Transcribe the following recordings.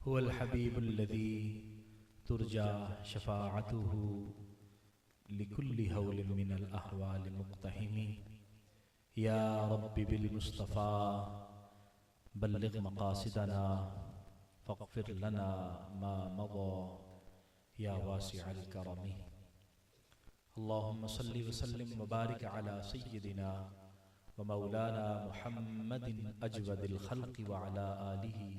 हुवल हबीबुल्लज़ी तुरजा शफ़ाअतुहु लिकुल्लि हौलिन मिनल अहवाल मुक़्तहिमी या rabbi bill Mustafa बल्लिग़ मक़ासिदना फ़ग़फ़िर लना मा मज़ा या वासिअल करमी। अल्लाहुम्मा सल्लि व सल्लिम व बारिक अला सय्यिदिना व मौलाना मुहम्मदिन अजवदिल खल्क़ि व अला आलिहि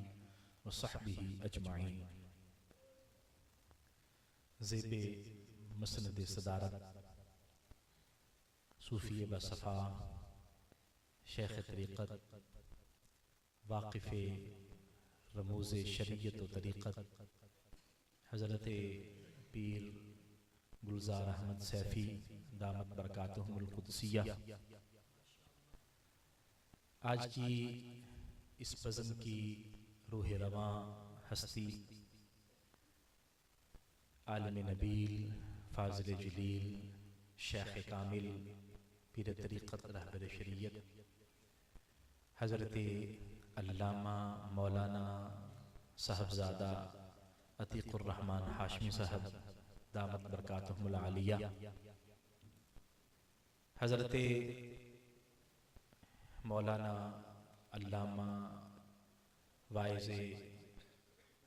व सहबिहि अजमाइन। ज़ेबे मसनद सदारत सूफ़ी बसफ़ा शेख तरीक़त वाक़िफ़ रमूज़ शरीयत व तरीक़त हज़रत पीर गुलज़ार अहमद सैफ़ी दामत बरकातुहुमुल क़ुद्सिया आज की इस बज़म की रूह रवां हस्ती आलिम नबील फ़ाज़िल जलील शेख कामिल पीर तरीक़त रहबर शरीयत हज़रत अल्लामा मौलाना साहबज़ादा अतीक़ुर रहमान हाशमी साहब दामत बरकातुहुमुल आलिया, हज़रत मौलाना अल्लामा वाइज़े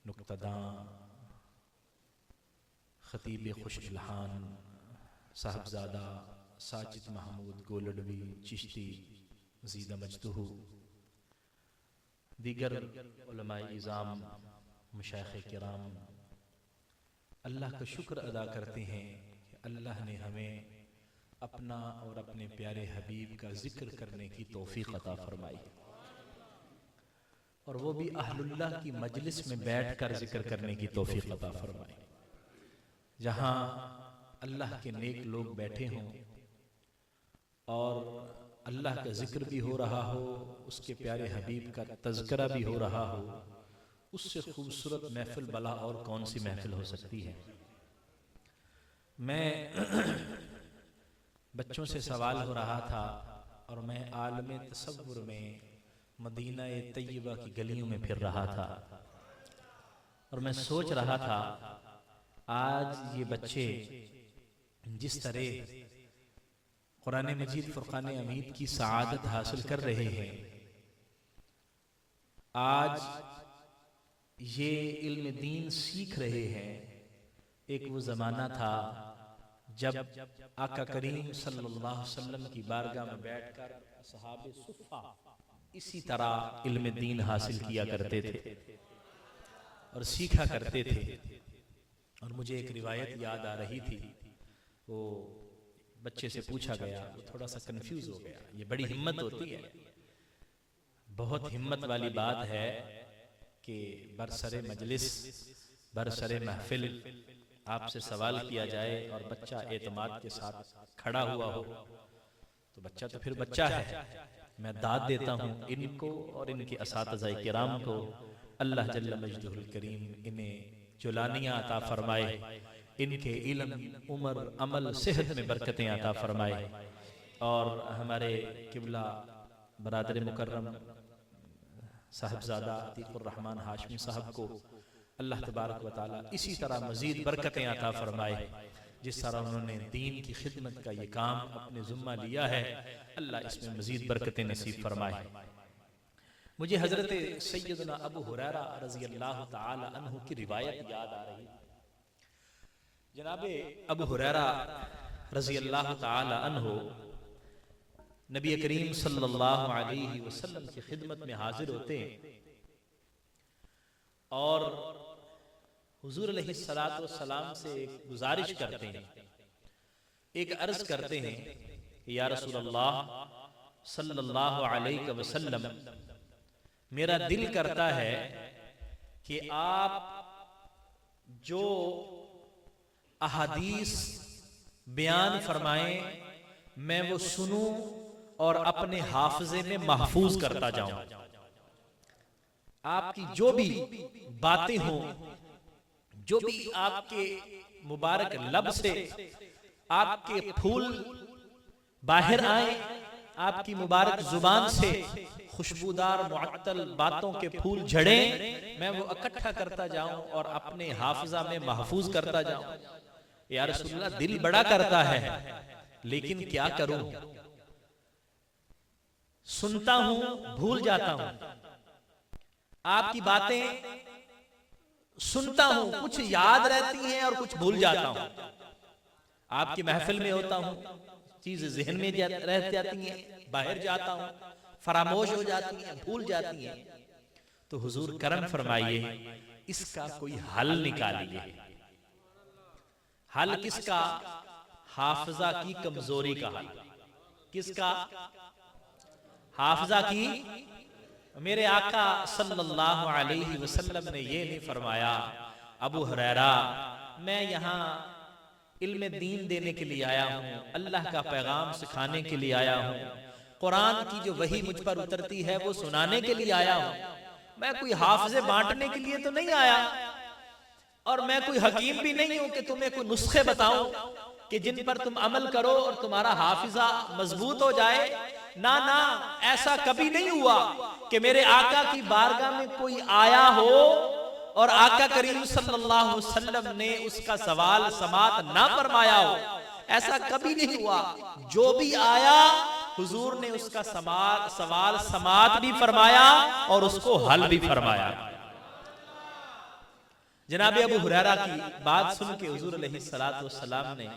नुक्तदां ख़तीब खुश इल्हान साहबज़ादा साजिद महमूद गोलडवी चिश्ती ज़ीदा मजदूहु, दीगर उलमाए इज़ाम मशाइख़ किराम, अल्लाह का शुक्र अदा करते हैं कि अल्लाह ने हमें अपना और अपने प्यारे हबीब का ज़िक्र करने की तौफ़ीक़ अता फ़रमाई, और वो भी अहलुल्लाह की मजलिस में बैठ कर ज़िक्र करने की तौफ़ीक़ अता फ़रमाई, जहाँ अल्लाह के नेक लोग बैठे हों और अल्लाह का ज़िक्र भी हो रहा हो, उसके प्यारे हबीब का तज़किरा भी हो रहा हो। उससे खूबसूरत महफ़िल भला और कौन सी महफ़िल हो सकती है। मैं बच्चों से सवाल हो रहा था और मैं आलम तसव्वुर में मदीना तय्यबा की गलियों में फिर रहा था और मैं सोच रहा था आज ये बच्चे जिस तरह कुरान मजीद फ़ुरक़ान हमीद की सआदत हासिल कर रहे हैं, आज ये इल्म दीन सीख रहे हैं। एक वो ज़माना था जब आका करीम सल्लल्लाहु अलैहि वसल्लम की बारगाह में बैठकर असहाबे सुफ़्फ़ा इसी तरह इल्म दीन हासिल किया करते थे और सीखा करते थे। और मुझे एक रिवायत याद आ रही थी, वो बच्चे से पूछा गया, वो थोड़ा सा कंफ्यूज हो गया। ये बड़ी हिम्मत होती है, बहुत हिम्मत वाली बात है कि बरसरे मजलिस बरसरे महफिल आपसे सवाल किया जाए और बच्चा एतमाद के साथ खड़ा हुआ हो। तो बच्चा तो फिर बच्चा है। मैं दाद देता हूँ इनको और इनके असातिज़ाए किराम को। अल्लाह जल्ल मजदुहुल करीम इन्हें जुलानियाँ अता फरमाए, इनके इल्म उम्र अमल सेहत में बरकतें अता फरमाए, और हमारे किबला बरादर मुकर्रम साहबज़ादा अतीक़ुर रहमान हाशमी साहब को अल्लाह तबारक व तआला इसी तरह मज़ीद बरकतें अता फरमाए। जिस तरह उन्होंने दीन की खिदमत का ये काम अपने ज़िम्मा लिया है, अल्लाह इसमें मज़ीद बरकतें नसीब फरमाए। मुझे हज़रत सैयदना अबू हुरैरा रज़ियल्लाहु तआला अन्हु की रिवायत याद आ रही। जनाबे अबू हुरैरा रज़ियल्लाहु तआला अन्हु नबी करीम सल्लल्लाहु अलैहि वसल्लम की खिदमत में हाजिर होते हैं और हुजूर अलैहिस्सलातु वस्सलाम से एक गुजारिश करते हैं, एक अर्ज करते हैं, या रसूलल्लाह सल्लल्लाहु अलैहि वसल्लम, मेरा दिल करता है कि आप जो अहादीस बयान फरमाएं मैं वो सुनूं और अपने हाफजे में महफूज करता जाऊं। आपकी जो भी बातें हों, जो भी आपके मुबारक लब से आपके फूल बाहर आए, आपकी मुबारक जुबान से खुशबूदार मुअत्तल बातों के फूल झड़े, मैं वो इकट्ठा करता जाऊं और अपने हाफिजा में महफूज करता जाऊं। या रसूलल्लाह, दिल बड़ा करता है, लेकिन क्या करूं, सुनता हूं भूल जाता हूं, आपकी बातें सुनता हूं, कुछ याद रहती हैं और कुछ भूल जाता हूं। आपकी महफिल में होता हूं, चीजें जहन में रह जाती हैं, बाहर जाता हूं, फरामोश हो जाती हैं, भूल जाती हैं। तो हुजूर करम फरमाइए, इसका कोई हल निकालिए। हल किसका? हाफिजा की कमजोरी का हल। किसका? हाफिजा की। मेरे आका सल्लल्लाहु अलैहि वसल्लम ने ये नहीं फरमाया, अबू हुरैरा मैं यहाँ इल्म दीन देने के लिए आया हूँ, अल्लाह का पैगाम सिखाने के लिए आया हूँ, कुरान की जो वही मुझ पर उतरती है वो सुनाने के लिए आया हूँ, मैं कोई हाफिजे बांटने के लिए तो नहीं आया, और मैं कोई हकीम भी नहीं हूं कि तुम्हें कोई नुस्खे बताऊं कि जिन पर तुम अमल करो और तुम्हारा हाफिजा मजबूत हो जाए। ना ना, ऐसा कभी नहीं हुआ कि मेरे आका की बारगाह में कोई आया हो और आका करीम सल्लल्लाहु अलैहि वसल्लम ने उसका सवाल समात ना फरमाया हो। ऐसा कभी नहीं हुआ। जो भी आया हुजूर ने उसका सवाल समात भी फरमाया और उसको हल भी फरमाया। जनाब अबू हुरैरा की बात सुन के हुजूर अलैहिस्सलातु वस्सलाम ने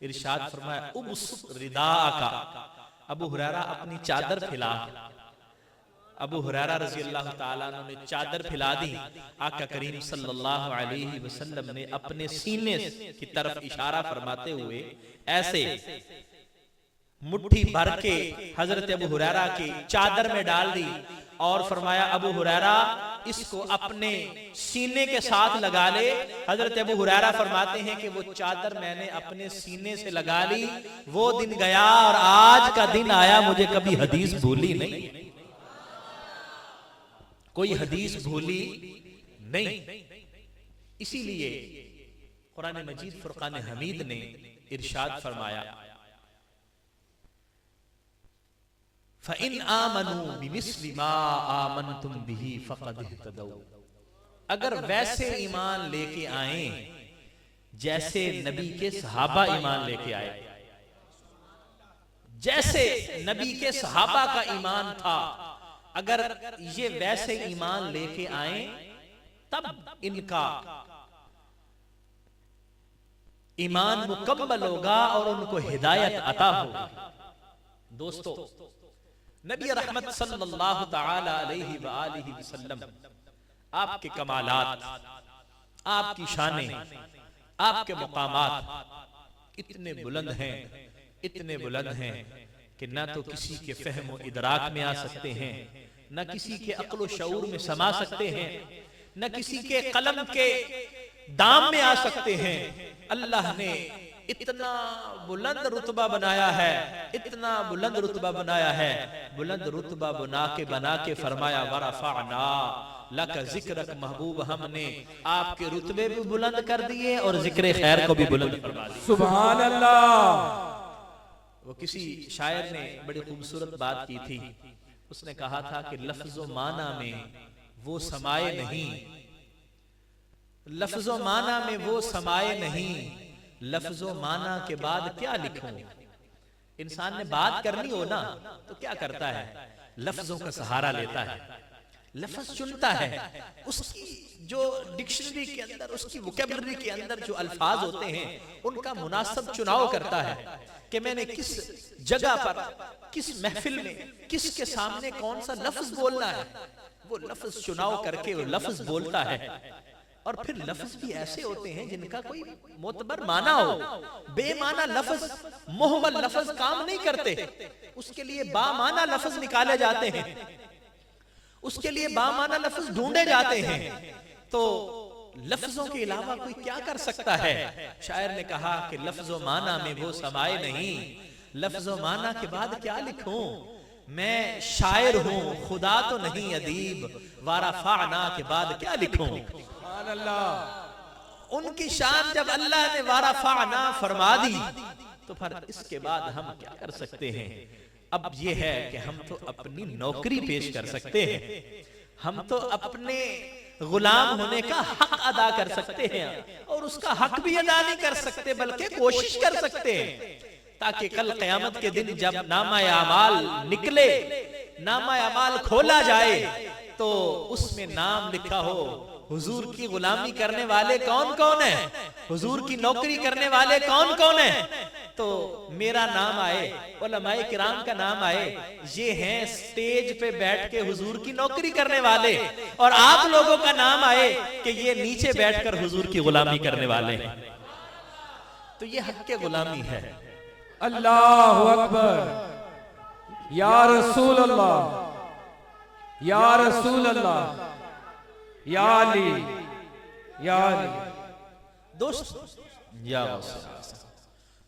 इरशाद फरमाया, उबसुत रिदाअका, अबू हुरैरा अपनी चादर फैला। अबू हुरैरा रज़ी अल्लाह ताला अन्हु ने चादर फैला दी। आका करीम सल्लल्लाहु अलैहि वसल्लम ने अपने सीने की तरफ इशारा फरमाते हुए ऐसे मुट्ठी भर के हजरत अबू हुरैरा की चादर में डाल दी और फरमाया, अबू हुरैरा इसको अपने सीने के साथ लगा ले। हजरत अबू हुरैरा फरमाते हैं कि वो चादर मैंने अपने सीने से लगा ली, वो दिन गया और आज का दिन आया, मुझे कभी हदीस भूली नहीं, कोई हदीस भूली नहीं। इसीलिए कुरान मजीद फुरकान हमीद ने इरशाद फरमाया, फ़इन आमनू बिमिस्लि मा आमनतुम बिही फ़क़द इह्तदौ, अगर वैसे ईमान लेके आए जैसे नबी के सहाबा ईमान लेके आए, जैसे नबी के सहाबा का ईमान था, अगर ये वैसे ईमान लेके आए तब इनका ईमान मुकम्मल होगा और उनको हिदायत अता होगी। दोस्तों, नबी रहमत सल्लल्लाहु तआला अलैहि व आलिहि वसल्लम, आपके कमालात, आपकी शानें, आपके मुकामात इतने बुलंद हैं, इतने बुलंद हैं कि ना तो किसी के फहम व इदराक में आ सकते हैं, न किसी के अक्ल व शऊर में समा सकते हैं, न किसी के कलम के दाम में आ सकते हैं। अल्लाह ने इतना बुलंद रुतबा बनाया है, इतना बुलंद रुतबा बनाया है, बुलंद रुतबा बना के फरमाया, वरफ़अना लका ज़िक्रक, महबूब हमने आपके रुतबे भी बुलंद कर दिए और जिक्र खैर को भी बुलंद फरमा दिया। सुभान अल्लाह। वो किसी शायर ने बड़ी खूबसूरत बात की थी, उसने कहा था कि लफ्ज़ो माना में वो समाये नहीं, लफ्ज़ो माना में वो समाये नहीं, लफ्ज़ो माना के बाद क्या लिखूं। इंसान ने बात करनी हो ना तो क्या करता है, लफ्ज़ों का सहारा लेता है, लफ्ज़ चुनता है, उसकी जो डिक्शनरी के अंदर, उसकी वोकैबुलरी के अंदर जो अल्फाज होते हैं उनका मुनासिब चुनाव करता है कि मैंने किस जगह पर, किस महफिल में, किसके सामने कौन सा लफ्ज़ बोलना है। वो लफ्ज़ चुनाव करके वो लफ्ज़ बोलता है। और फिर लफ्ज़ भी ऐसे होते हैं जिनका कोई मोतबर माना हो। बेमाना लफ्ज़, मुहम्मल लफ्ज़ काम नहीं करते, उसके लिए बामाना लफ्ज़ निकाले जाते हैं, उसके लिए बामाना लफ्ज़ ढूंढे जाते हैं। तो लफ्ज़ों के अलावा कोई क्या कर सकता है। शायर ने कहा कि लफ्ज़ो माना में वो समाये नहीं, लफ्ज़ो माना के बाद क्या लिखूं, मैं शायर हूं खुदा तो नहीं अदीब, वारफ़अना के बाद क्या लिखूं। उनकी शान जब अल्लाह ने वारफ़अना फरमा दी तो फिर इसके बाद हम क्या कर सकते हैं। अब ये है कि हम तो अपनी नौकरी पेश कर सकते हैं, हम तो अपने गुलाम होने का हक अदा कर सकते हैं, और उसका हक भी अदा नहीं कर सकते बल्कि कोशिश कर सकते हैं, ताकि कल क़यामत के दिन जब नामा अमाल निकले, नामा अमाल खोला जाए, तो उसमें नाम लिखा हो हुजूर की गुलामी करने वाले कौन कौन है, हुजूर की नौकरी करने वाले कौन कौन है, तो मेरा नाम आए, उलमाए किराम का नाम आए, ये हैं स्टेज पे बैठ के हुजूर की नौकरी करने वाले, और आप लोगों का नाम आए कि ये नीचे बैठकर हुजूर की गुलामी करने वाले हैं। तो ये हक के गुलामी है। अल्लाहु अकबर, या रसूल अल्लाह, या रसूल अल्लाह, या अली, या अली।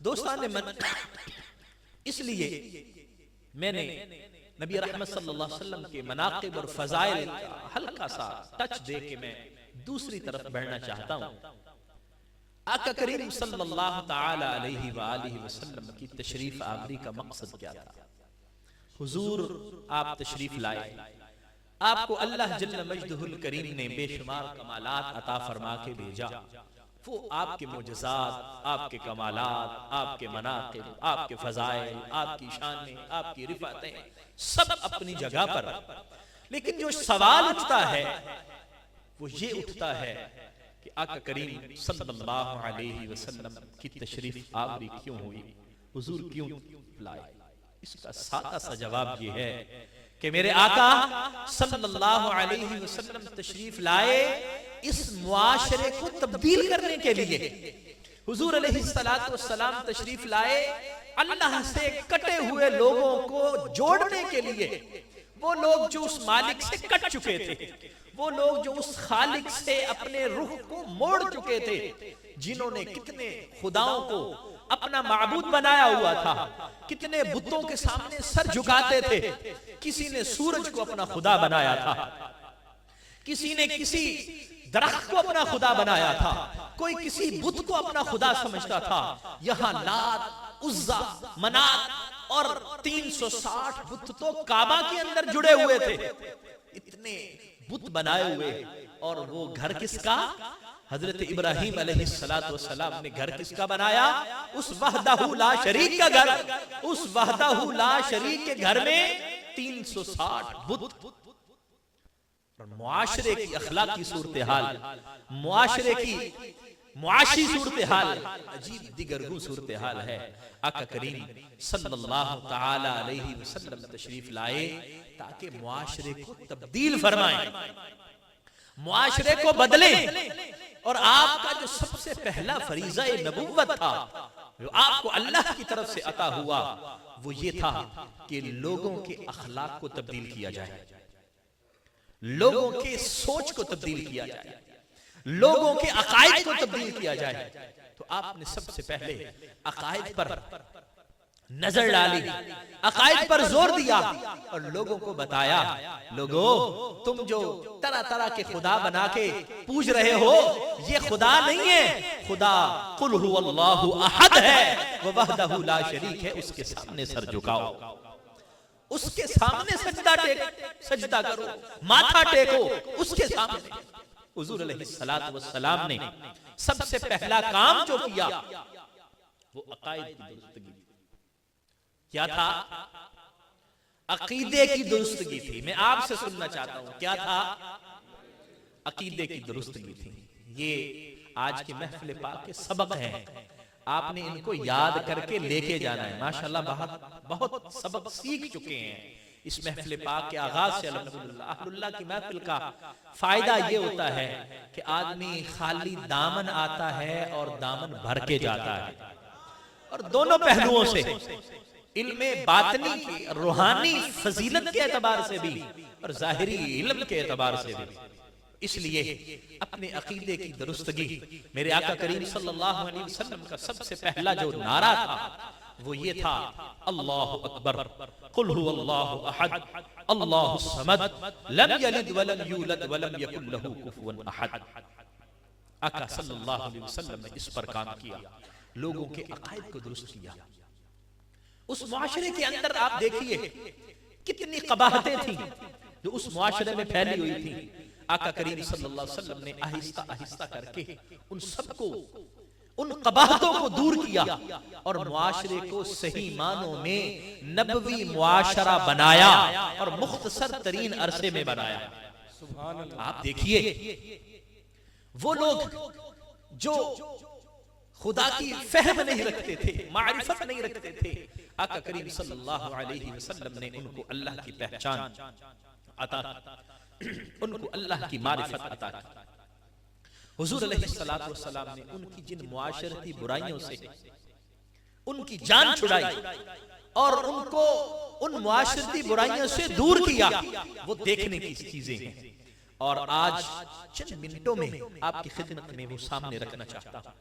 दोस्तान मन, इसलिए मैंने नबी रहमत सल्लल्लाहु अलैहि वसल्लम के मनाक़िब और फ़ज़ाइल का हल्का सा टच दे के मैं दूसरी तरफ बढ़ना चाहता हूँ। आका करीम सल्लल्लाहु ताला अलैहि वालिहि वसल्लम की तशरीफ आवरी का मकसद क्या था? हुजूर आप तशरीफ लाए, आपको अल्लाह जल्ल मजदहुल करीम ने बेशुमार कमालात अता फरमा के भेजा। वो आपके मोजज़ात, आपके कमालात, आपके मनाक़िब, आपके फ़ज़ाइल, आपकी शानें, आपकी रिफ़ातें सब अपनी जगह पर, लेकिन जो सवाल उठता है वो ये उठता है कि आका करीम सल्लल्लाहु अलैहि वसल्लम की तशरीफ आवरी क्यों हुई, हुजूर क्यों लाए? इसका सादा सा जवाब ये है कि मेरे आका सल्लल्लाहु अलैहि वसल्लम तशरीफ लाए इस मुआशरे को तब्दील करने के लिए। हुजूर अलैहिस्सलातु वस्सलाम तशरीफ लाए अल्लाह से कटे हुए लोगों को जोड़ने के लिए। वो लोग जो उस मालिक से कट चुके थे, वो लोग जो उस खालिक से अपने रुख को मोड़ चुके थे, जिन्होंने कितने खुदाओं को अपना माबूद बनाया हुआ था, कितने बुतों के सामने सर झुकाते थे। किसी ने सूरज को अपना खुदा बनाया था, किसी ने किसी दरख्त को अपना खुदा बनाया था, कोई किसी बुत को अपना खुदा समझता था। यहाँ लात, उज्जा, मनात और 360 बुत तो काबा के अंदर जुड़े हुए थे। इतने बुत बनाए हुए, और वो घर किसका? हजरत इब्राहिम अलैहिस्सलातु वस्सलाम ने घर किसका बनाया? उस वहदहू ला शरीक का घर। उस वहदहू ला शरीक के घर में 360 बुत। मुआशरे की अखलाकी सूरत हाल, मुआशरे की मुआशी सूरत हाल अजीब दिगरगू सूरत हाल है। आका करीम सल्लल्लाहु ताला अलैहि वसल्लम तशरीफ लाए ताकि मुआशरे को तब्दील फरमाएं, मुआशरे को बदलें। और आपका जो सबसे पहला फरीज़ा नबुव्वत था, जो आपको अल्लाह की तरफ से अता हुआ, वो ये था कि लोगों के अखलाक को तब्दील किया जाए, लोगों के सोच को तब्दील किया जाए, लोगों के अकायद को तब्दील किया जाए। तो आपने सबसे पहले अकायद पर नजर डाली, अकायद पर जोर दिया और लोगों को बताया, लोगों तुम जो तरह तरह के खुदा बना के पूज रहे हो, ये खुदा नहीं है, खुदा कुल हुवल्लाहु अहद है, वह वहदहू ला शरीक है। उसके सामने सर झुकाओ, उसके सामने सजदा करो, माथा टेको उसके सामने। हुजूर अलैहिस्सलातु वस्सलाम ने सबसे पहला काम जो किया वो अकायद की दुरुस्तगी। क्या था? अकीदे की दुरुस्तगी थी। मैं आपसे सुनना चाहता हूं, क्या था? अकीदे की दुरुस्तगी थी। ये आज की महफिल पाक के सबक हैं, आपने इनको याद करके लेके जाना है। माशाल्लाह बहुत सबक सीख चुके हैं इस महफिल पाक के आगाज से। अल्हम्दुलिल्लाह की महफिल का फायदा ये होता है कि आदमी खाली दामन आता है और दामन भर के जाता है, और दोनों पहलुओं से, इल्मे बातनी की रूहानी फजीलत के एतबार से भी और जाहिरी इल्म के एतबार से भी। इसलिए अपने अकीदे की दुरुस्तगी, मेरे आका करीम सल्लल्लाहु अलैहि वसल्लम का सबसे पहला जो नारा था वो ये था, अल्लाहु अकबर, कुल हुवल्लाहु अहद, अल्लाहु समद, लम यलिद वलम यूलद वलम यकुल लहू कुफुवन अहद। आका सल्लल्लाहु अलैहि वसल्लम ने इस पर काम किया, लोगों के अकायद को दुरुस्त किया। उस मुआशरे के अंदर आप देखिए कितनी कबाहतें थी जो उस मुआशरे में फैली हुई थी। आका करीम सल्लल्लाहु अलैहि वसल्लम ने आहिस्ता आहिस्ता करके उन सबको, उन कबाहतों को दूर किया और मुआशरे को सही मानों में नबवी मुआशरा बनाया और मुख्तसर तरीन अरसे में बनाया। आप देखिए वो लोग जो खुदा की फहम नहीं रखते थे, मारिफत नहीं रखते थे, आका करीम सल्लल्लाहु अलैहि वसल्लम ने उनको अल्लाह की पहचान अता, उनको अल्लाह की मारिफत अता की। हुजूर अलैहिस्सलातु वस्सलाम ने उनकी जिन मुआशरती बुराइयों से उनकी जान छुड़ाई और उनको उन मुआशरती बुराइयों से दूर किया, वो देखने की चीजें हैं। और आज चंद मिनटों में आपकी खिदमत में वो सामने रखना चाहता हूं।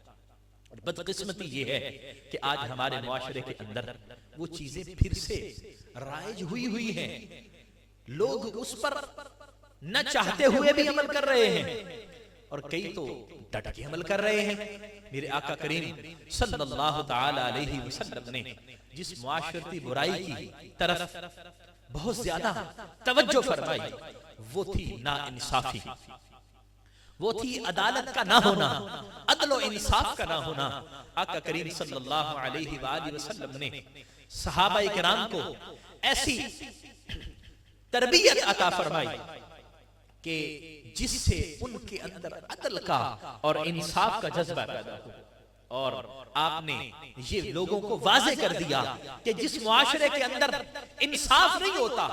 और बदकिस्मती ये है कि आज हमारे मुआशरे के अंदर वो चीजें फिर से राइज हुई हैं। लोग उस पर न चाहते हुए भी अमल कर रहे हैं और कई तो डट के अमल कर रहे हैं। मेरे आका करीम सल्लल्लाहु ताला अलैहि वसल्लम ने जिस मुआशरती बुराई की तरफ बहुत ज्यादा तवज्जो फरमाई वो थी नाइंसाफी, वो थी अदालत का ना होना, अदल व इंसाफ का ना होना। आका करीम सल्लल्लाहु अलैहि वसल्लम ने सहाबा इकराम को ऐसी तरबियत अता फरमाई कि जिससे उनके अंदर अदल का और इंसाफ का जज्बा पैदा हो। और आपने ये लोगों को वाजे कर दिया कि जिस मुआशरे के अंदर इंसाफ नहीं होता,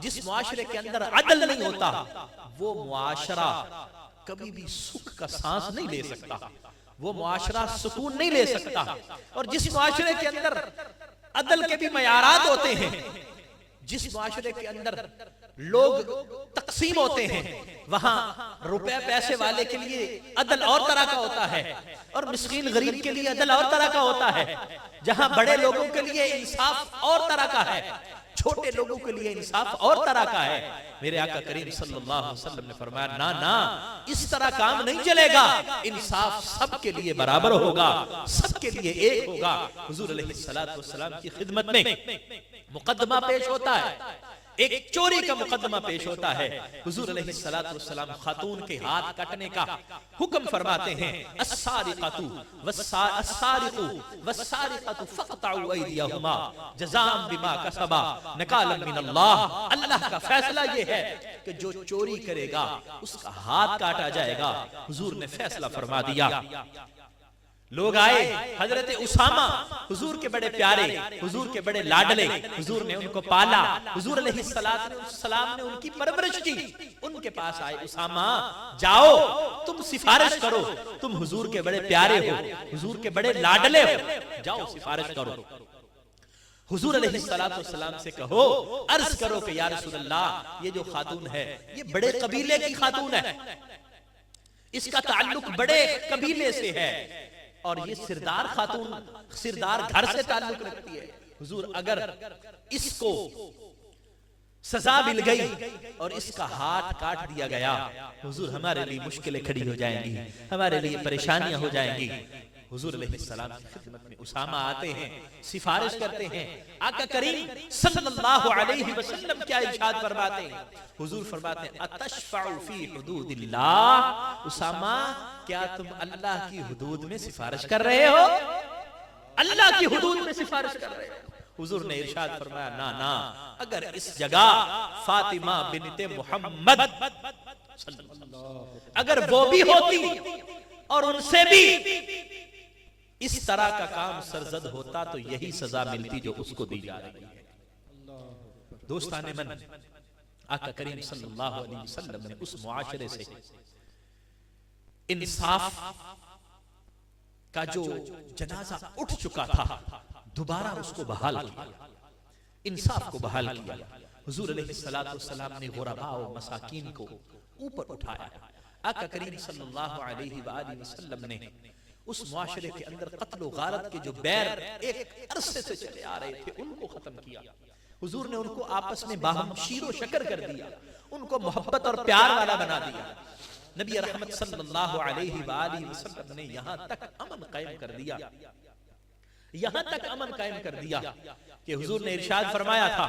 जिस मुआशरे के अंदर अदल नहीं होता, वो मुआशरा कभी भी सुख का सांस नहीं ले सकता, वो मुआशरा सुकून नहीं ले सकता। और जिस मुआशरे के अंदर अदल के भी मयारात होते हैं, जिस मुआशरे के अंदर लोग तकसीम होते हैं, वहां रुपए पैसे वाले के लिए अदल और तरह का होता है और मिस्कीन गरीब के लिए अदल और तरह का होता है। जहां बड़े लोगों के लिए इंसाफ और तरह का है, छोटे लोगों के लिए इंसाफ और तरह का है। मेरे आका करीम सल्लल्लाहु अलैहि वसल्लम ने फरमाया, ना ना, इस तरह काम नहीं चलेगा। इंसाफ सबके लिए बराबर होगा, सबके लिए एक होगा। हुजूर अलैहिस्सलातु वस्सलाम की खिदमत में मुकदमा पेश होता है, एक चोरी का मुकदमा पेश होता है। हुजूर अलैहिस्सलातु वस्सलाम खातून के हाथ काटने का हुक्म फरमाते हैं। अस्सारिक़तु वस्सारिक़ु वस्सारिक़तु फ़क़तउ अयदियहुमा जज़ाअन बिमा कसबा नकालन मिनल्लाह। अल्लाह का फैसला ये है कि जो चोरी करेगा उसका हाथ काटा जाएगा। हुजूर ने फैसला फरमा दिया। लोग आए, हजरत उसामा हुजूर के बड़े प्यारे, हुजूर के बड़े लाडले, हुजूर ने उनको पाला, हुजूर अलैहिस्सलाम ने उनकी परवरिश की। उनके पास आए, उसामा जाओ तुम सिफारिश करो, तुम हुजूर के बड़े प्यारे हो, हुजूर के बड़े लाडले हो, जाओ सिफारिश करो। हुजूर अलैहिस्सलाम से कहो, अर्ज करो कि या रसूलल्लाह, ये जो खातून है ये बड़े कबीले की खातून है, इसका ताल्लुक बड़े कबीले से है और ये सिरदार खातून सिरदार घर से ताल्लुक रखती है। हुजूर अगर इसको सजा मिल गई और इसका हाथ काट दिया गया, हुजूर हमारे लिए मुश्किलें खड़ी हो जाएंगी, हमारे लिए परेशानियां हो जाएंगी। हुजूर अलैहिस्सलाम की खिदमत में उसामा आते हैं, सिफारिश करते हैं। आका करीम सल्लल्लाहु अलैहि वसल्लम क्या इरशाद फरमाते हैं? हुजूर फरमाते हैं, अतशफउ फी हुदूदिल्लाह। उसामा, क्या तुम अल्लाह की हुदूद में सिफारिश कर रहे हो? अल्लाह की हुदूद में सिफारिश कर रहे हो? हुजूर ने इरशाद फरमाया, ना ना, अगर इस जगह फातिमा बिनते मोहम्मद अगर वो भी होती और उनसे भी इस तरह का काम सरजद होता तो यही सजा मिलती जो उसको दी जा रही है। दोस्ताने मन, आका करीम सल्लल्लाहु अलैहि वसल्लम ने उस मुआशरे से इंसाफ का जो जनाजा उठ चुका था, दोबारा उसको बहाल किया, इंसाफ को बहाल किया। हुजूर अलैहिस्सलातु वस्सलाम ने गुरबा और मसाकीन को ऊपर उठाया। आका करीम सल्लल्लाहु अलैहि वसल्लम ने उस मुआशरे के अंदर कत्ल गारत के जो बैर एक अरसे से चले आ रहे थे उनको खत्म किया। हुजूर ने उनको आपस में बाहम शीरो शकर कर दिया, उनको मोहब्बत और प्यार वाला बना दिया। नबी रहमत सल्लल्लाहु अलैहि वसल्लम ने यहां तक अमन कायम कर दिया यहां तक अमन कायम कर दिया कि हुजूर ने इरशाद फरमाया था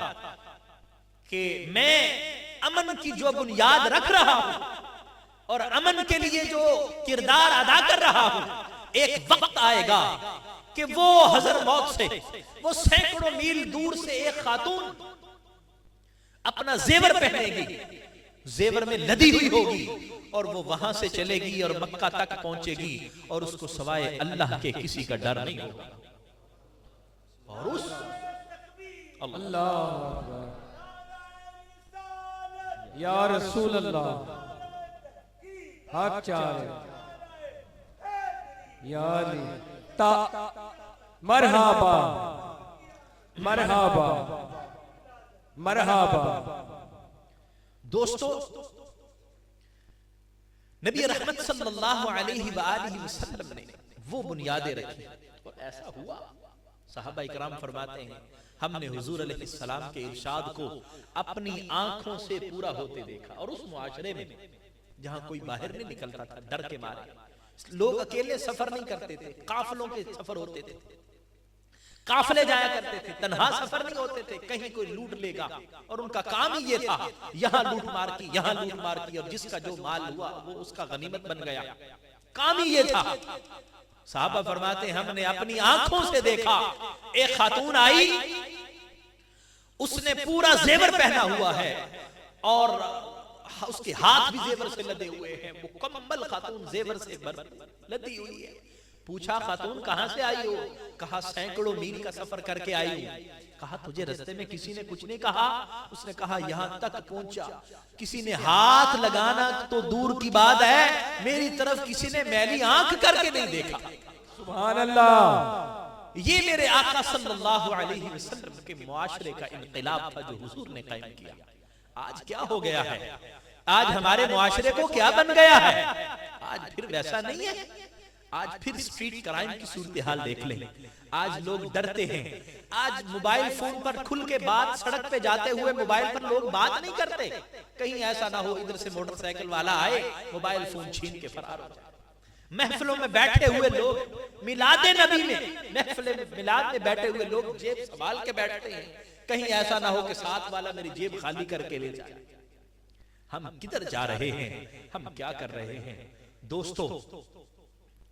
कि मैं अमन की जो बुनियाद रख रहा हूं और अमन के लिए जो किरदार अदा कर रहा हूं, एक वक्त आएगा कि वो हजर मौत से, वो सैकड़ों मील दूर से एक खातून अपना जेवर पहनेगी, जेवर में लदी हुई होगी और वो वहां से चलेगी और मक्का तक पहुंचेगी और उसको सवाए अल्लाह के किसी का डर नहीं होगा। और उस अल्लाह या रसूल अल्लाह हक चाहे या अली ता मरहबा मरहबा मरहबा। दोस्तों, नबी रहमत सल्लल्लाहु अलैहि वसल्लम ने वो बुनियादें रखी और ऐसा हुआ। सहाबा इकराम फरमाते हैं हमने हुजूर अलैहिस्सलाम के इरशाद को अपनी आंखों से पूरा होते देखा। और उस मुआशरे में जहां कोई बाहर नहीं निकलता था डर के मारे, लोग अकेले सफर नहीं करते थे, काफिलों के सफर होते थे, काफिले जाया करते थे, तन्हा सफर नहीं होते थे, कहीं कोई लूट लेगा और उनका काम ही ये था यहां लूट मार की, यहां लूट मार की, और जिसका जो माल हुआ वो उसका गनीमत बन गया, काम ही ये था। साहबा फरमाते हमने अपनी आंखों से देखा, एक खातून आई, उसने पूरा जेवर पहना हुआ है और उसके हाथ भी जेवर से लदे हुए हैं, मुकम्मल खातून जेवर से लदी हुई है। पूछा खातून कहां से आई हो? कहा सैकड़ों मील का सफर करके आई हूं। कहा तुझे रास्ते में किसी ने कुछ नहीं कहा? उसने कहा यहां तक पहुंचा, किसी ने हाथ लगाना तो दूर की बात है, मेरी तरफ किसी ने मैली आंख करके नहीं देखा। सुभान अल्लाह। ये मेरे आका सल्लल्लाहु अलैहि वसल्लम के मुआशरे का इनकलाब था जो हुजूर ने कायम किया। आज क्या हो गया है? आज हमारे मुआशरे को क्या बन गया है? आज फिर वैसा नहीं है। आज फिर स्ट्रीट क्राइम की सूरत हाल देख लें। आज लोग डरते हैं। आज मोबाइल फोन पर खुल के बात, सड़क पे जाते हुए मोबाइल पर लोग बात नहीं करते, कहीं ऐसा ना हो इधर से मोटरसाइकिल वाला आए, मोबाइल फोन छीन के फरार हो जाए। महफिलों में बैठे हुए लोग, मिलादे नबी में महफिल मिलाद में बैठे हुए लोग जेब संभाल के बैठते हैं, कहीं ऐसा ना हो कि साथ वाला मेरी जेब खाली करके ले जाए। हम किधर जा रहे हैं? हम क्या कर रहे हैं? दोस्तों,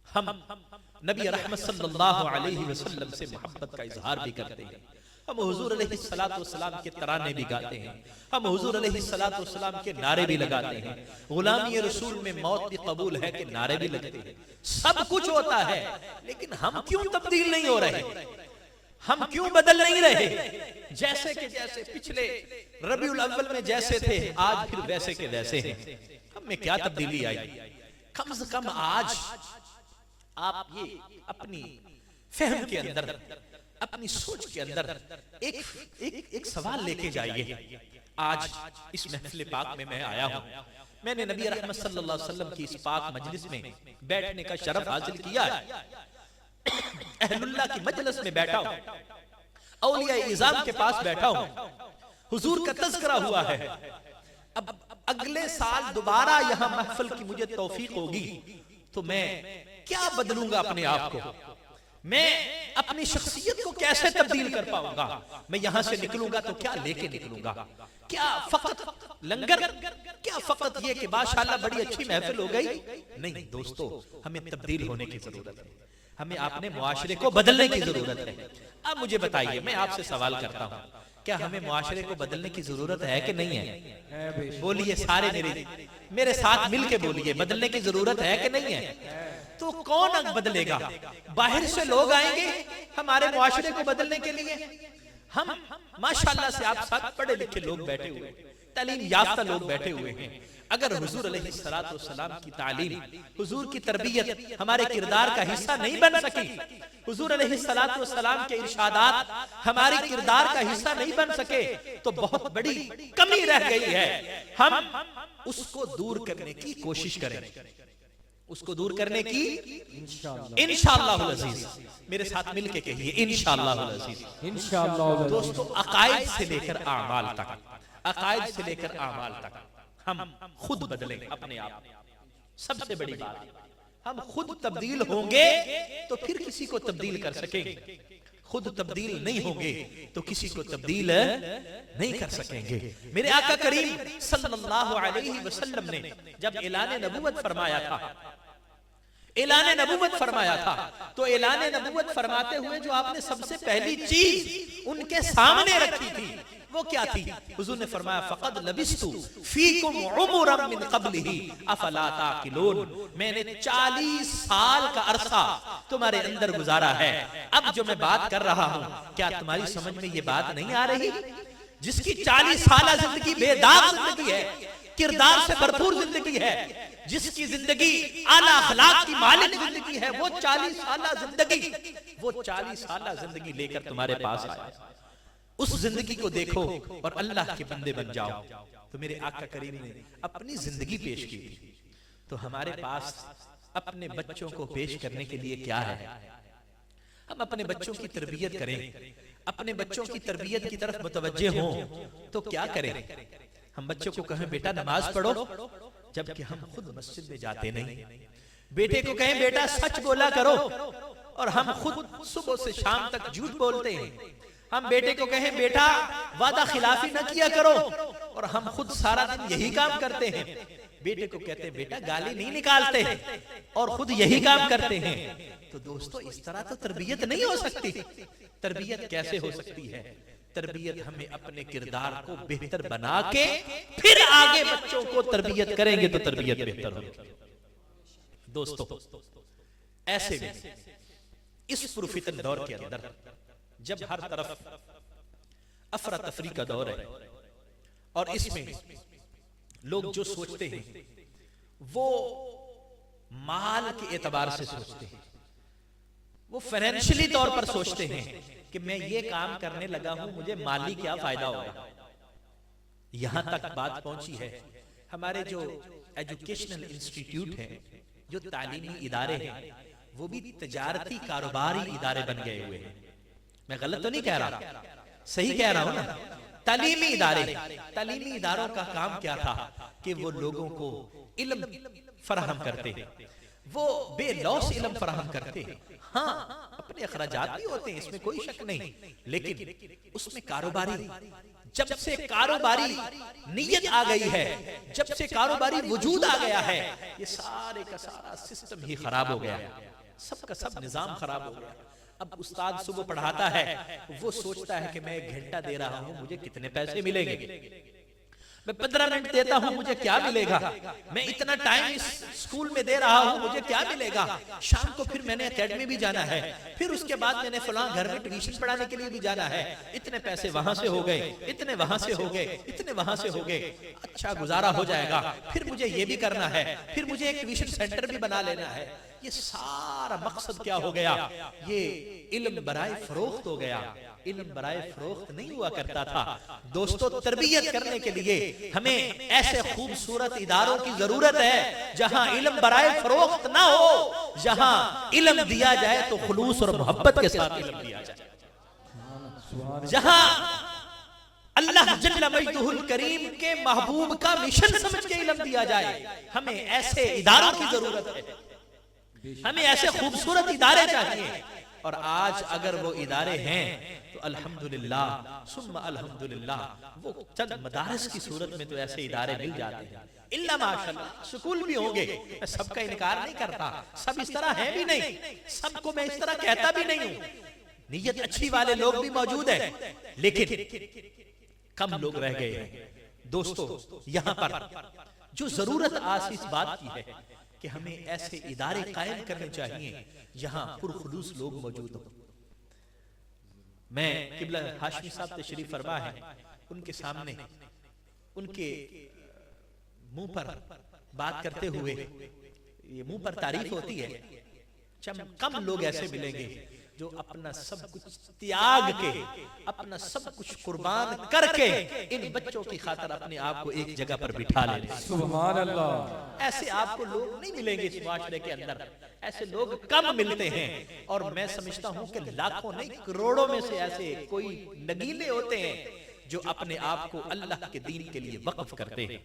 हम नबी रहमत सल्लल्लाहु अलैहि वसल्लम से मोहब्बत का इजहार भी करते हैं। हम हुजूर अलैहिस्सलातु वस्सलाम के तराने भी गाते हैं, हम हुजूर अलैहिस्सलातु वस्सलाम के नारे भी लगाते हैं। गुलामी रसूल में मौत भी कबूल है के नारे भी लगते हैं। सब कुछ होता है, लेकिन हम क्यों तब्दील नहीं हो रहे? हम क्यों बदल नहीं रहे? जैसे के जैसे पिछले रबीउल अव्वल में जैसे थे, आज फिर वैसे के वैसे हैं। हम में क्या तब्दीली आई? कम से कम आज आप ये अपनी फहम के अंदर, अपनी सोच के अंदर एक सवाल लेके जाइए। आज इस महफिल पाक में मैं आया हूं, मैंने नबी रहमत सल्लल्लाहु अलैहि वसल्लम की इस पाक मजलिस में बैठने का शरफ हासिल किया है। अहलुल्लाह की मजलिस में बैठा हूं, औलिया इज़ाम के पास बैठा हूं, हुजूर का तज़किरा हुआ है। अब अगले साल दोबारा यहां महफिल की मुझे तौफीक होगी तो मैं क्या बदलूंगा अपने आप को? मैं अपनी शख्सियत को कैसे तब्दील कर पाऊंगा? मैं यहां से निकलूंगा तो क्या लेके निकलूंगा? क्या फकत लंगर? क्या फकत ये कि माशाअल्लाह बड़ी अच्छी महफिल हो गई? नहीं दोस्तों, हमें तब्दील होने की जरूरत है, हमें अपने मुआशरे को बदलने की जरूरत है। अब मुझे बताइए, मैं आपसे सवाल करता हूं, क्या हमें मुआशरे को बदलने की जरूरत है कि नहीं है? बोलिए सारे, मेरे साथ मिलके बोलिए, बदलने की जरूरत है कि नहीं है? तो कौन बदलेगा? बाहर से लोग आएंगे हमारे मुआशरे को बदलने के लिए। हम माशाअल्लाह से आप साथ पढ़े लिखे लोग बैठे हुए, तालीम याफ्ता लोग बैठे हुए हैं। अगर हुजूर अलैहिस्सलातु वस्सलाम की तालीम, हुजूर की तरबियत हमारे किरदार का हिस्सा नहीं बन सकी, हुजूर अलैहिस्सलातु वस्सलाम के इरशादात हमारे किरदार का हिस्सा नहीं बन सके, तो बहुत बड़ी कमी रह गई है। हम उसको दूर करने की कोशिश करें, उसको दूर करने की इंशाअल्लाह अज़ीज़, मेरे साथ मिलके कहिए इंशाअल्लाह अज़ीज़, इंशाअल्लाह। दोस्तों, अकायद से लेकर आमाल तक, अकायद से लेकर आमाल तक हम खुद बदलें अपने आप। सबसे बड़ी बात, हम खुद तब्दील होंगे तो फिर किसी को तब्दील कर सकेंगे, खुद तब्दील नहीं होंगे तो किसी को तब्दील नहीं कर सकेंगे। मेरे आका करीम सल्लल्लाहु अलैहि वसल्लम ने जब ऐलान नबूवत फरमाया था, ऐलान नबूवत फरमाया था, तो ऐलान नबूवत फरमाते हुए जो आपने सबसे पहली चीज उनके सामने रखी थी वो क्या थी? हुजूर ने फरमाया फक़द लबिस्तु फीकुम उमरम मिन क़ब्लिही अफला ताक़िलून, मैंने 40 साल का अरसा तुम्हारे अंदर गुजारा है, अब जो मैं बात कर रहा हूं क्या तुम्हारी समझ में ये बात नहीं आ रही? जिसकी 40 साल जिंदगी बेदाग जिंदगी है, किरदार से भरपूर जिंदगी है, जिसकी जिंदगी आला अखलाक की मालिक जिंदगी है, वो 40 साल जिंदगी लेकर तुम्हारे पास आया। उस जिंदगी को देखो और अल्लाह के बंदे बन जाओ। तो मेरे आका करीम ने अपनी जिंदगी पेश की थी, तो हमारे पास अपने बच्चों को पेश करने के लिए क्या है? हम अपने बच्चों की तरबियत करें, अपने बच्चों की तरबियत की तरफ मुतवज्जे हों तो क्या करें? हम बच्चों को कहें बेटा नमाज पढ़ो, जबकि हम खुद मस्जिद में जाते नहीं। बेटे को कहें बेटा सच बोला करो, और हम खुद सुबह से शाम तक झूठ बोलते हैं। हम बेटे को कहें बेटा वादा खिलाफी न किया करो, और हम खुद सारा दिन यही काम करते हैं। बेटे को कहते हैं बेटा गाली नहीं निकालते, और खुद यही काम करते हैं। तो दोस्तों इस तरह तो तरबियत नहीं हो सकती। तरबियत कैसे हो सकती है? तरबियत हमें अपने किरदार को बेहतर बना के फिर आगे बच्चों को तरबियत करेंगे तो तरबियत बेहतर होगी। दोस्तों ऐसे में इस पुरफितन दौर के अंदर जब हर तरफ अफरा तफरी का दौर है, और इसमें लोग जो सोचते हैं वो माल के एतबार से सोचते हैं, वो फाइनेंशियली तौर पर सोचते हैं कि मैं ये काम करने लगा हूं, मुझे माली क्या फायदा होगा। यहां तक बात पहुंची है हमारे जो एजुकेशनल इंस्टीट्यूट हैं, जो तालीमी इदारे हैं, वो भी तजारती कारोबारी इदारे बन गए हुए हैं। मैं गलत तो नहीं कह रहा, सही कह रहा हूं ना? तालीमी इदारों का काम क्या था कि वो लोगों को इल्म फराहम करते, वो बेलौस इल्म फराहम करते। हाँ अपने अखराजात भी होते हैं, इसमें कोई शक नहीं, लेकिन उसमें कारोबारी, जब से कारोबारी नीयत आ गई है, जब से कारोबारी वजूद आ गया है, ये सारे का सारा सिस्टम ही खराब हो गया, सबका सब निजाम खराब हो गया। अब उस्ताद सुबह पढ़ाता है, वो सोचता है कि मैं 1 घंटा दे रहा हूं, मुझे कितने पैसे मिलेंगे? मैं 15 मिनट देता हूं, मुझे क्या मिलेगा? मैं इतना टाइम इस स्कूल में दे रहा हूं, मुझे क्या मिलेगा? शाम को फिर मैंने एकेडमी भी जाना है, फिर उसके बाद मैंने फलां घर में ट्यूशन पढ़ाने के लिए भी जाना है, इतने पैसे वहां से हो गए, इतने वहां से हो गए, इतने वहां से हो गए, अच्छा गुजारा हो जाएगा। फिर मुझे ये भी करना है, फिर मुझे एक ट्यूशन सेंटर भी बना लेना है। ये सारा मकसद क्या हो गया? ये इल्म बराए फरोख्त हो गया। इल्म बराए फरोख्त नहीं हुआ करता था। दोस्तों तरबियत करने के लिए हमें ऐसे खूबसूरत इदारों की जरूरत है जहां इल्म बराए फरोख्त ना हो, जहां इल्म दिया जाए तो खुलूस और मोहब्बत के साथ इल्म दिया जाए, जहां अल्लाह जल्ल मजदुहुल करीम के महबूब का मिशन समझ के इल्म दिया जाए। हमें ऐसे इदारों की जरूरत है, हमें ऐसे खूबसूरत इदारे चाहिए। और आज अगर वो इदारे हैं तो अल्हम्दुलिल्लाह सुम्मा अल्हम्दुलिल्लाह, वो चंद मदारस की सूरत में तो ऐसे इदारे मिल जाते हैं। इल्ला माशाअल्लाह स्कूल भी होंगे, मैं सबका इनकार नहीं करता, सब इस तरह है भी नहीं, सबको मैं इस तरह कहता भी नहीं हूं, नीयत अच्छी वाले लोग भी मौजूद है, लेकिन कम लोग रह गए हैं। दोस्तों यहां पर जो जरूरत आज इस बात की है कि हमें ऐसे इदारे कायम करने चाहिए जहां पुरखुलूस लोग मौजूद हों। मैं किबला हाशमी साहब तशरीफ फरमा है, उनके सामने उनके मुंह पर बात करते हुए ये मुंह पर तारीफ होती है, कम लोग ऐसे मिलेंगे जो अपना सब कुछ त्याग के, अपना सब कुछ कुर्बान करके इन बच्चों की खातिर अपने आप को एक जगह पर बिठा ले। सुभान अल्लाह। ऐसे आपको लोग नहीं मिलेंगे इस माशरे के अंदर, ऐसे लोग कम मिलते हैं। और मैं समझता हूं कि लाखों नहीं करोड़ों में से ऐसे कोई नगीले होते हैं जो अपने आप को अल्लाह के दीन के लिए वक्फ करते हैं।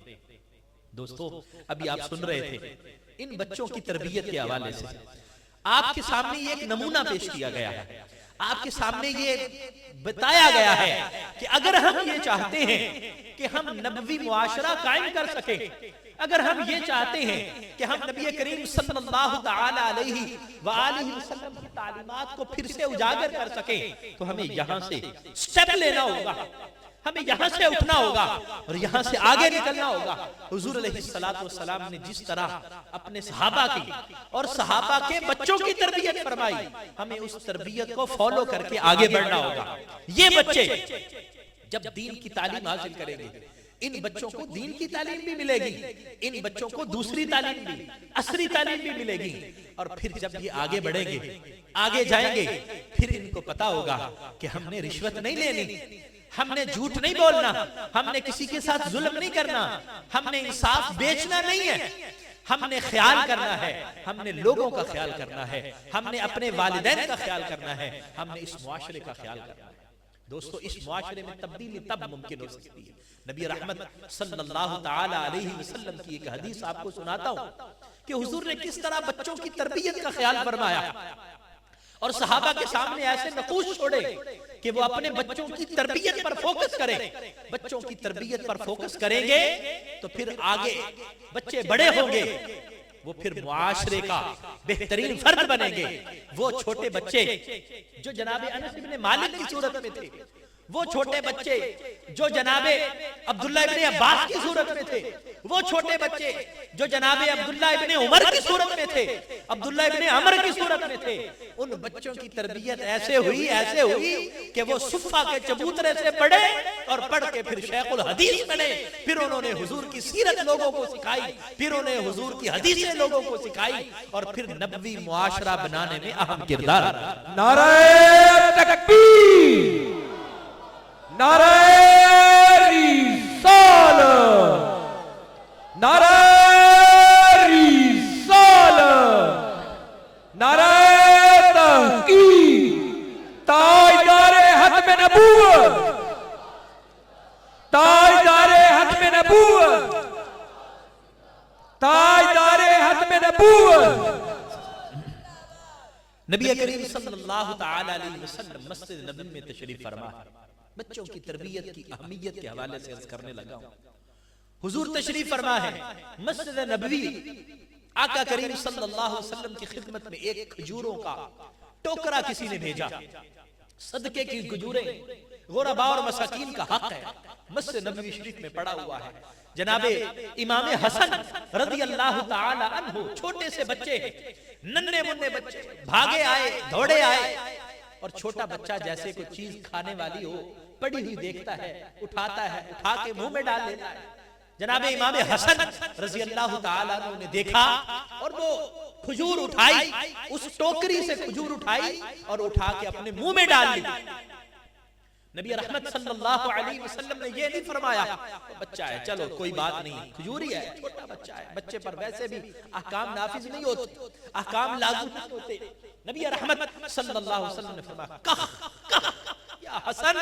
दोस्तों अभी आप सुन रहे थे इन बच्चों की तरबियत के हवाले से आपके सामने ये एक नमूना पेश किया गया है, आपके सामने ये बताया गया है कि अगर हम ये चाहते हैं कि हम नबवी मुआशरा कायम कर सके, अगर हम ये चाहते हैं कि हम नबी करीम सल्लल्लाहु तआला अलैहि व आलिहि वसल्लम की तालीमात को फिर से उजागर कर सके, तो हमें यहाँ से स्टेप लेना होगा, हमें यहाँ से उठना होगा और यहाँ से आगे निकलना होगा। हुजूर अलैहिस्सलातु वस्सलाम ने जिस तरह अपने सहाबा की और सहाबा के बच्चों की तरबियत फरमाई, हमें उस तरबियत को फॉलो करके आगे बढ़ना होगा। ये बच्चे जब दीन की तालीम हासिल करेंगे, इन बच्चों को दीन की तालीम भी मिलेगी, इन बच्चों को दूसरी तालीम भी, असरी तालीम भी मिलेगी, और फिर जब ये आगे बढ़ेंगे, आगे जाएंगे, फिर इनको पता होगा कि हमने रिश्वत नहीं लेनी, हमने झूठ नहीं बोलना, हमने किसी के साथ जुल्म नहीं करना, हमने इंसाफ बेचना नहीं है, हमने ख्याल करना है, हमने लोगों का ख्याल करना है, हमने अपने वालिदैन का ख्याल करना है, हमने इस मुआशरे का ख्याल करना है। दोस्तों इस मुआशरे में तब्दीली तब मुमकिन हो सकती है। नबी रहमत सल्लल्लाहु तआला अलैहि वसल्लम की एक हदीस आपको सुनाता हूं कि हुजूर ने किस तरह बच्चों की तरबियत का ख्याल फरमाया और सहाबा के सामने ऐसे नकूश छोड़े कि वो अपने बच्चों की तरबियत पर फोकस करें। बच्चों की तरबियत पर फोकस करेंगे तो फिर आगे बच्चे बड़े होंगे, वो फिर मुआशरे का बेहतरीन फर्द बनेंगे। वो छोटे बच्चे जो जनाबे अनस इब्न मालिक की सूरत में थे, वो छोटे बच्चे जो जनाबे अब्दुल्ला इब्ने अब्बास की सूरत में थे, वो छोटे बच्चे जो जनाबे अब्दुल्ला इब्ने उमर की सूरत में थे, अब्दुल्ला इब्ने अमर की सूरत में थे, उन बच्चों की तरबियत ऐसे हुई कि वो सुफ़ा के चबूतरे से पढ़े और पढ़ के फिर शेखुल हदीस बने। फिर उन्होंने हुजूर की सीरत लोगों को सिखाई, फिर उन्हें हुजूर की हदीसें लोगों को सिखाई और फिर नबवी मुआशरा बनाने में अहम किरदार। नारे तकबीर, नारे रिसालत, नारे रिसालत, नारे तहकीक, ताजदारे हत्म नबूवत, ताजदारे हत्म नबूवत, ताजदारे हत्म नबूवत। नबी करीम सल्लल्लाहु तआला अलैहि वसल्लम मस्जिद नबवी में तशरीफ फरमा है। बच्चों की तरबियत की अहमियत के हवाले से अर्ज करने लगा हूं। हुजूर तशरीफ फरमा है मस्जिद नबवी, आका करीम सल्लल्लाहु अलैहि वसल्लम की खिदमत में एक खजूरों का टोकरा किसी ने भेजा। सदके की खजूरें गुरबा और मसाकीन का हक है, मस्जिद नबवी शरीफ में पड़ा हुआ है। जनाबे इमाम हसन रज़ियल्लाहु ताला अन्हु छोटे से बच्चे, नन्हे मुन्ने बच्चे, भागे आए, दौड़े आए, और छोटा बच्चा जैसे कोई चीज खाने वाली हो पड़ी हुई देखता है, उठाता है, उठा के मुंह में डाल लेता है। जनाबे इमाम हसन रज़ियल्लाहु ताला अन्हु ने देखा और वो खजूर उठाई, उस टोकरी से खजूर उठाई और उठा के अपने मुंह में डाल ली। नबी रहमत सल्लल्लाहु अलैहि वसल्लम ने ये नहीं फरमाया बच्चा है चलो कोई बात नहीं, खजूरी है, छोटा बच्चा है, बच्चे पर वैसे भी अहकाम नाफिज नहीं होते, अहकाम लागू नहीं होते। नबी रहमत सल्लल्लाहु अलैहि वसल्लम ने फरमाया कह या हसन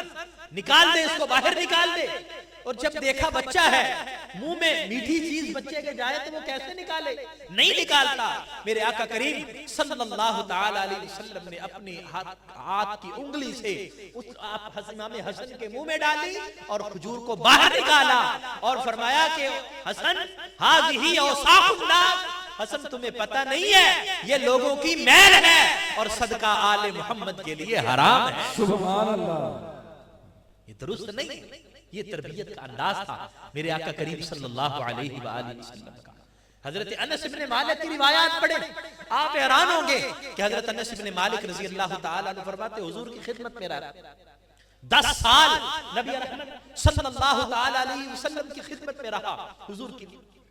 निकाल दे, इसको बाहर निकाल दे। और जब देखा बच्चा है, मुंह में मीठी चीज बच्चे के जाए तो वो कैसे निकाले, नहीं निकालता। मेरे आका करीम सल्लल्लाहु ताला अलैहि वसल्लम ने अपनी हाथ की उंगली से उस इमाम हसन के मुंह में डाली और खजूर को बाहर निकाला और फरमाया कि हसन हाज़िही औसाखुन नास, हसन तुम्हें पता नहीं है ये लोगों की मैल है और सदका आले मोहम्मद के लिए हराम है। सुभान अल्लाह, ये दुरुस्त नहीं, ये तरबियत का अंदाज था मेरे आका करीम सल्लल्लाहु अलैहि वसल्लम का। हजरत अनस इब्न मालिक की रिवायत पढ़े, आप हैरान होंगे कि हजरत अनस इब्न मालिक रज़ियल्लाहु ताला अन्हु फरमाते हुजूर की खिदमत में रहा 10 साल, नबी रहमत सल्लल्लाहु ताला अलैहि वसल्लम की खिदमत में रहा, हुजूर की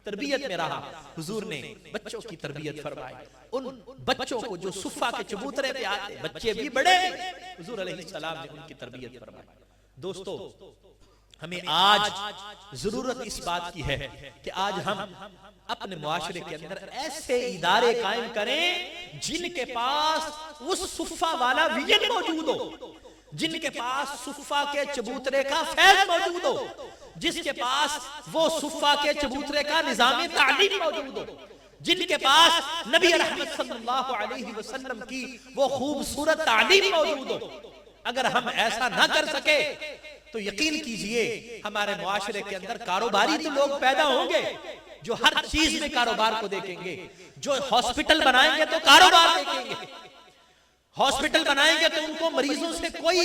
तरबियत में रहा। हुजूर ने बच्चों की तरबियत फरमाई, उन बच्चों को जो सुफ़ा के चबूतरे पे आते, बच्चे भी बड़े, हुजूर अलैहि सलाम ने उनकी तरबियत फरमाई। दोस्तों हमें आज जरूरत इस बात की है कि आज हम अपने मुआशरे के अंदर ऐसे इदारे कायम करें जिनके पास उस सुफ़ा वाला विजन मौजूद हो, जिनके पास सुफ़ा के चबूतरे का फैज़ मौजूद हो, जिसके पास वो सुफ़ा के चबूतरे का निज़ाम तालीम मौजूद हो, जिनके पास नबी रहमत सल्लल्लाहु अलैहि वसल्लम की वो खूबसूरत तालीम मौजूद हो। अगर हम ऐसा ना कर सके तो यकीन कीजिए हमारे मुआशरे के अंदर कारोबारी तो लोग पैदा होंगे जो हर चीज में कारोबार को देखेंगे। जो हॉस्पिटल बनाएंगे तो कारोबार देखेंगे, हॉस्पिटल बनाएंगे तो उनको मरीजों से कोई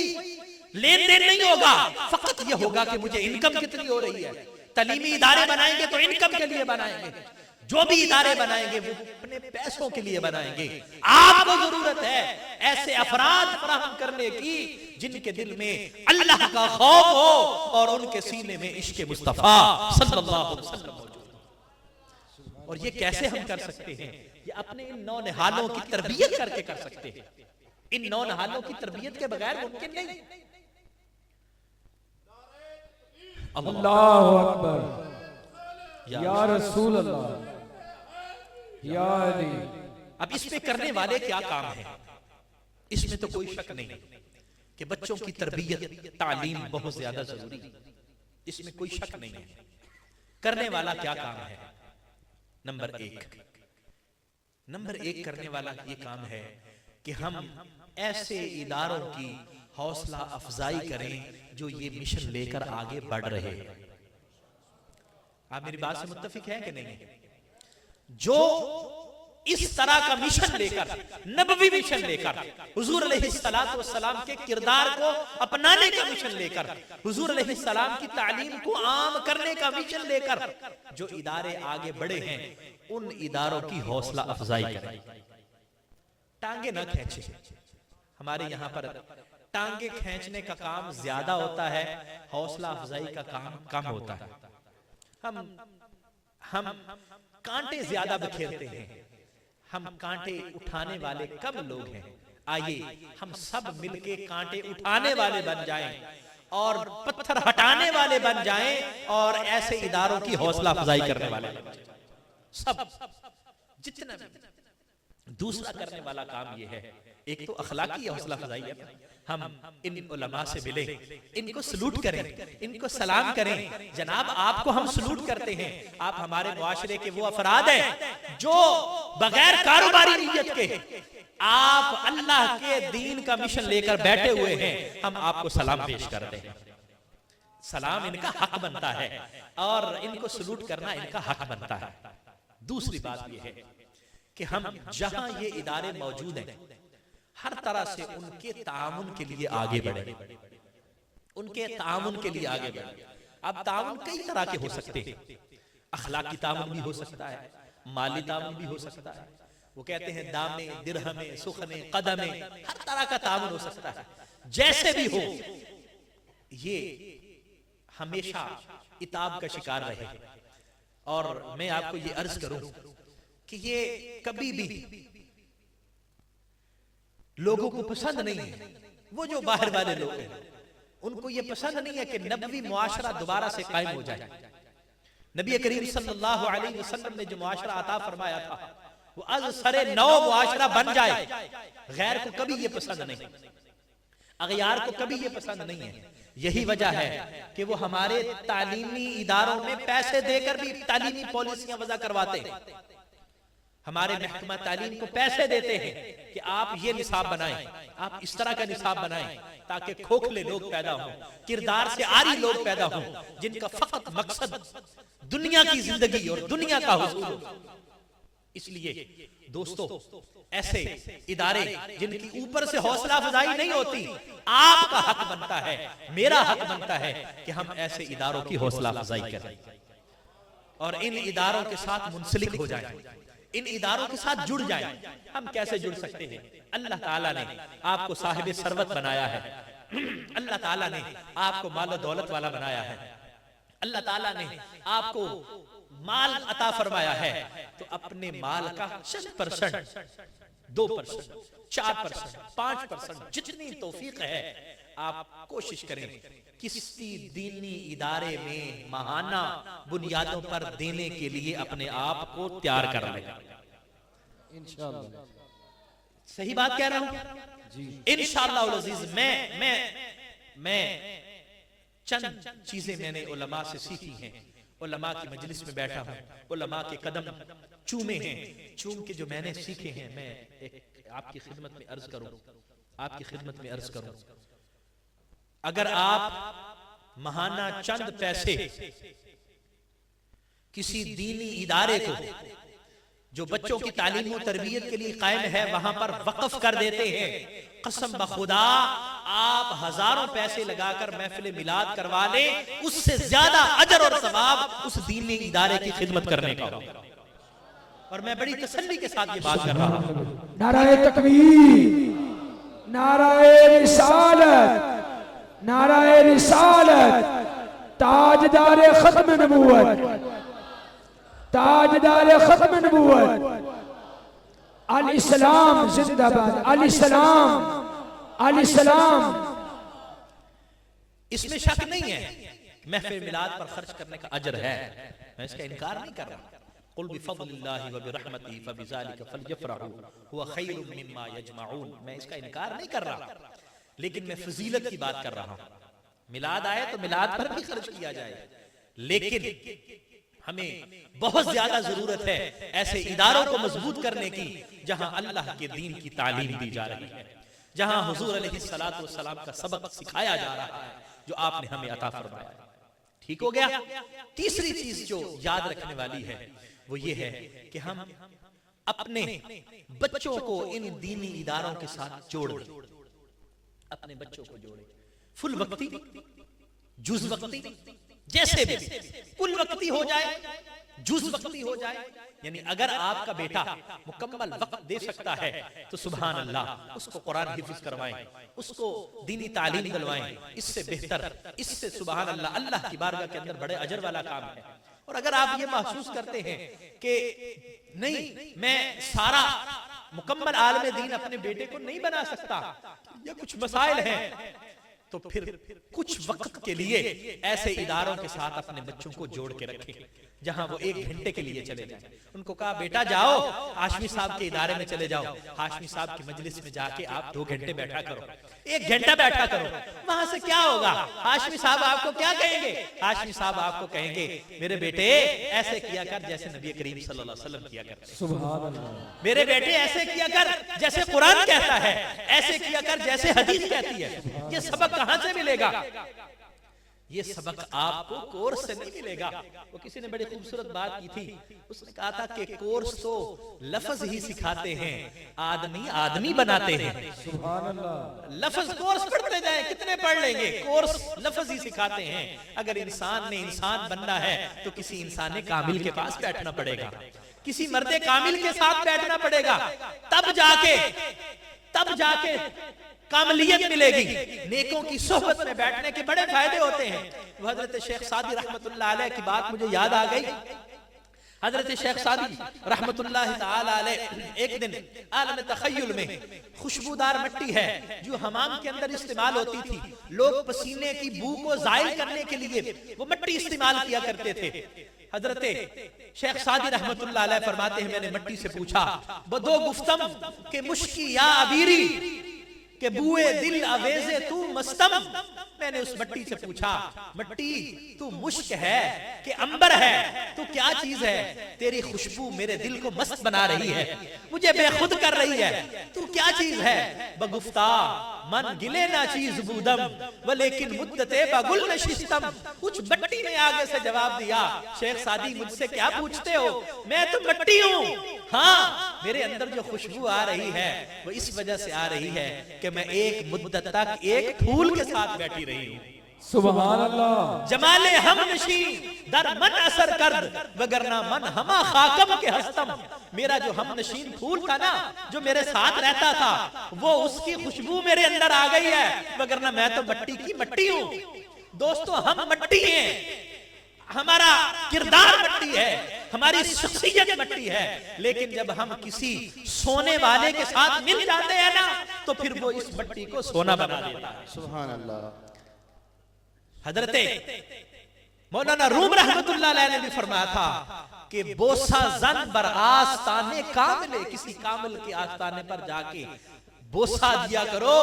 लेन देन नहीं होगा, फकत ये होगा कि मुझे इनकम कितनी हो रही है। तालीमी इदारे बनाएंगे तो इनकम के लिए बनाएंगे, जो भी इदारे बनाएंगे वो अपने पैसों के लिए बनाएंगे। आपको जरूरत है ऐसे अफराद फराहम करने की जिनके दिल में अल्लाह का खौफ हो और उनके सीने में इश्क मुस्तफा सल्लल्लाहु अलैहि वसल्लम मौजूद। और ये कैसे हम कर सकते हैं? ये अपने इन नौनिहालों की तरबियत करके कर सकते हैं। इन नौनिहालों की तरबियत के बगैर मुमकिन नहीं। अल्लाहु अकबर, या रसूल अल्लाह, या अली। अब इस पे करने वाले क्या काम है? इसमें तो कोई शक नहीं कि बच्चों की तरबियत तालीम बहुत ज्यादा जरूरी है, इसमें कोई शक नहीं है। करने वाला क्या काम है? नंबर एक करने वाला ये काम है कि हम ऐसे इदारों की हौसला अफजाई करें जो ये मिशन लेकर आगे बढ़ रहे हैं। आप मेरी बात से मुत्तफिक हैं कि नहीं? जो इस तरह का मिशन लेकर, नबवी मिशन लेकर, हुजूर अलैहिस्सलातु वस्सलाम के किरदार को अपनाने का मिशन लेकर, हुजूर अलैहिस्सलाम की तालीम को आम करने का मिशन लेकर जो इदारे आगे बढ़े हैं, उन इदारों की हौसला अफजाई करें। टांगे न खींचे। हमारे यहाँ पर टांगे खींचने का काम ज्यादा होता है, हौसला अफजाई का काम कम होता है। हम कांटे ज्यादा बिखेरते हैं, हम कांटे उठाने वाले कम लोग हैं। आइए हम सब मिलके कांटे उठाने वाले बन जाएं और पत्थर हटाने वाले बन जाएं और ऐसे इदारों की हौसला अफजाई करने वाले बन जाएं। सब जितना भी। दूसरा करने वाला काम यह है, एक तो अखलाकी हौसला अफजाई है, हम इन उलमा से मिले, इनको सलूट करें, इनको सलाम करें। जनाब आपको हम सलूट करते हैं, आप हमारे मुआशरे के वो अफराद हैं जो बगैर कारोबारी नीयत के आप अल्लाह के दीन का मिशन लेकर बैठे हुए हैं। हम आपको सलाम पेश करते हैं। सलाम इनका हक बनता है और इनको सलूट करना इनका हक बनता है। दूसरी बात यह है कि हम जहां ये इदारे मौजूद हैं हर तरह से उनके ताउन के लिए आगे बढ़े, उनके ताउन के लिए आगे बढ़े। अब ताउन कई तरह के हो सकते हैं, अखलाकी ताउन भी हो सकता है, माली ताउन भी हो सकता है। वो कहते हैं दामे, दिरहमे, सुखने, कदमे, हर तरह का ताउन हो सकता है। जैसे भी हो ये हमेशा इताब का शिकार रहे। और मैं आपको ये अर्ज करूं कि ये कभी भी लोगों को पसंद नहीं है। वो जो बाहर वाले लोग हैं उनको ये पसंद नहीं है कि नबवी मुआशरा दोबारा से कायम हो जाए। नबी करीम सल्लल्लाहु अलैहि वसल्लम ने जो मुआशरा अता फरमाया था वो आज सरे नौ मुआशरा बन जाए। गैर को कभी ये पसंद नहीं, अगयार को कभी ये पसंद नहीं है। यही वजह है कि वो हमारे तालीमी इदारों में पैसे देकर भी तालीमी पॉलिसियां वज़ा करवाते हैं। हमारे महकमा तालीम को पैसे देते हैं कि आप ये निसाब बनाएं, आप इस तरह का निसाब बनाएं ताकि खोखले लोग पैदा हों, किरदार से आरी लोग पैदा हों, जिनका फकत मकसद दुनिया की जिंदगी और दुनिया का हुसूल हो। इसलिए दोस्तों ऐसे इदारे जिनकी ऊपर से हौसला अफजाई नहीं होती, आपका हक बनता है, मेरा हक बनता है कि हम ऐसे इदारों की हौसला अफजाई करें और इन इदारों के साथ मुंसलिक हो जाएं, इन इदारों के साथ जुड़ जाएं। हम कैसे जुड़ सकते हैं? अल्लाह ताला ने आपको साहिब सरवत बनाया है, अल्लाह ताला ने आपको माल दौलत वाला बनाया है, अल्लाह ताला ने आपको माल अता फरमाया है। तो अपने माल का 1% 2% 4% 5% जितनी तौफीक है आप कोशिश करें किसी दीनी इदारे में महाना बुनियादों पर देने के लिए अपने आप को तैयार कर लें। इंशाअल्लाह सही बात कह रहा हूं? इंशाअल्लाह अज़ीज मैं चंद चीजें मैंने उलमा से सीखी हैं, उलमा की मजलिस में बैठा हूं, उलमा के कदम चूमे हैं, चूम के जो मैंने सीखे हैं मैं एक आपकी खिदमत में अर्ज करूं, आपकी खिदमत में अर्ज करूं। अगर आप महाना चंद पैसे किसी दीनी इदारे को जो बच्चों की तालीम और तरबियत के लिए कायम है वहां पर वक्फ कर देते हैं, कसम बखुदा आप हजारों पैसे लगाकर महफिल मिलाद करवा लें, उससे ज्यादा अजर और सवाब उस दीनी इदारे की खिदमत करने का होगा। और मैं बड़ी तसल्ली के साथ ये बात कर रहा हूं। नाराए तकबीर, नाराए रिसालत, नाराए रिसालत, ताजदार खत्म नबूवत, ताजदार खत्म नबूवत, अल इस्लाम जिंदाबाद, अल इस्लाम, अल इस्लाम। इसमें शक नहीं है महफिल मिलाद पर खर्च करने का अजर है, मैं इसका इनकार नहीं कर रहा। कुल बिफज़लिल्लाहि व बिरहमतिही फबिज़ालिका फलयफ़रहू हुवा खैरुम मिम्मा यजमऊन, मैं इसका इनकार नहीं कर रहा, लेकिन मैं फजीलत की बात कर रहा हूं। मिलाद आए तो मिलाद पर भी खर्च किया जाए, लेकिन हमें बहुत ज्यादा जरूरत है ऐसे इदारों को मजबूत करने की जहां अल्लाह के दीन की तालीम दी जा रही है, जहां हुजूर अलैहिस्सलातु वस्सलाम का सबक सिखाया जा रहा है जो आपने हमें अता फरमाया। ठीक हो गया। तीसरी चीज जो याद रखने वाली है वो ये है कि हम अपने बच्चों को इन दीनी इदारों के साथ जोड़ दें, अपने बच्चों को जोड़ें। फुल वक्ती, जुज वक्ती, जैसे भी कुल वक्ती हो जाए, जुज वक्ती हो जाए, यानी अगर आपका बेटा मुकम्मल वक्त दे सकता है तो सुभान अल्लाह, उसको कुरान हिफ्ज़ करवाएं, उसको दीनी तालीम दिलवाएं, इससे बेहतर, इससे सुभान अल्लाह, अल्लाह की बारगाह के अंदर बड़े अजर वाला काम है। और अगर आप ये महसूस करते हैं कि नहीं मैं सारा मुकम्मल आलम दीन अपने बेटे को नहीं बना सकता या कुछ मसाइल हैं, तो फिर कुछ वक्त के लिए ऐसे इदारों के साथ अपने बच्चों को जोड़ के रखें जहां वो 1 घंटे के लिए चले जाएं। उनको कहा बेटा जाओ हाशमी साहब के इदारे में चले जाओ, हाशमी साहब की मजलिस में जाके आप 2 घंटे बैठा करो, 1 घंटा बैठा करो। वहां से क्या होगा? हाशमी साहब आपको क्या कहेंगे? हाशमी साहब आपको कहेंगे मेरे बेटे ऐसे किया कर जैसे नबी करीम सल्लल्लाहु अलैहि वसल्लम किया करते, सुभान अल्लाह। मेरे बेटे ऐसे किया कर जैसे कुरान कहता है, ऐसे किया कर जैसे हदीस कहती है। ये सबक कहां से मिलेगा? ये सबक आपको कोर्स से नहीं मिलेगा। वो किसी ने बड़ी खूबसूरत बात की थी, उसने कहा था कि कोर्स तो लफ्ज ही सिखाते हैं, आदमी आदमी बनाते हैं। सुभान अल्लाह। लफ्ज कोर्स पढ़ते जाए, कितने पढ़ लेंगे? कोर्स लफ्ज ही सिखाते हैं। अगर इंसान ने इंसान बनना है तो किसी इंसान कामिल के पास बैठना पड़ेगा, किसी मर्दे कामिल के साथ बैठना पड़ेगा, तब जाके कामलियत मिलेगी। नेकों की सोहबत में बैठने के बड़े फायदे होते हैं। हजरत शेख सादी रहमतुल्लाह अलैह की बात मुझे याद आ गई। हजरत शेख सादी रहमतुल्लाह ताला अलैह एक दिन आलम तखय्युल में खुशबूदार मिट्टी है जो हमाम के अंदर इस्तेमाल होती थी, लोग पसीने की बू को जाहिर करने के लिए वो मिट्टी इस्तेमाल किया करते थे। हजरत शेख सादी रहमतुल्लाह अलैह फरमाते हैं मैंने मिट्टी से पूछा बदो गुफ्तम के मुश्की या अबीरी के बुए दिल अवेजे तू मस्तम। मैंने उस मिट्टी से पूछा मिट्टी तू मुश्क है कि अंबर है, तू क्या चीज है? तेरी खुशबू मेरे दिल को मस्त बना रही है, मुझे बेखुद कर रही है। तू क्या चीज है? बगुफ्ता मन गिले ना चीज बूदम व लेकिन मुद्दते बगुल नशिस्तम। कुछ मिट्टी ने आगे से जवाब दिया शेख सादी मुझसे क्या पूछते हो, मैं तो मिट्टी हूँ। हाँ, मेरे अंदर जो खुशबू आ रही है वो इस वजह से आ रही है कि मैं एक मुद्दत तक एक फूल के साथ बैठी रही हूँ। सुभान अल्लाह। जमाले हम नशी दर मन असर कर वगरना मन हमा खाकम के हस्तम। मेरा जो हम नशीन फूल था ना, जो मेरे साथ रहता था, वो उसकी खुशबू मेरे अंदर आ गई है, वगरना मैं तो मिट्टी की मिट्टी हूँ। दोस्तों हम मिट्टी हैं, हमारा किरदार मिट्टी है, हमारी शख्सियत मिट्टी है, लेकिन जब हम किसी सोने वाले के साथ मिल जाते हैं ना तो फिर वो इस मिट्टी को सोना बना देता है। सुभान अल्लाह। हजरते मौलाना रूम रहमतुल्लाह अलैह ने भी फरमाया था कि बोसा जन बर आस्ताने कामिले, किसी कामिल के आस्ताने पर जाके बोसा दिया करो,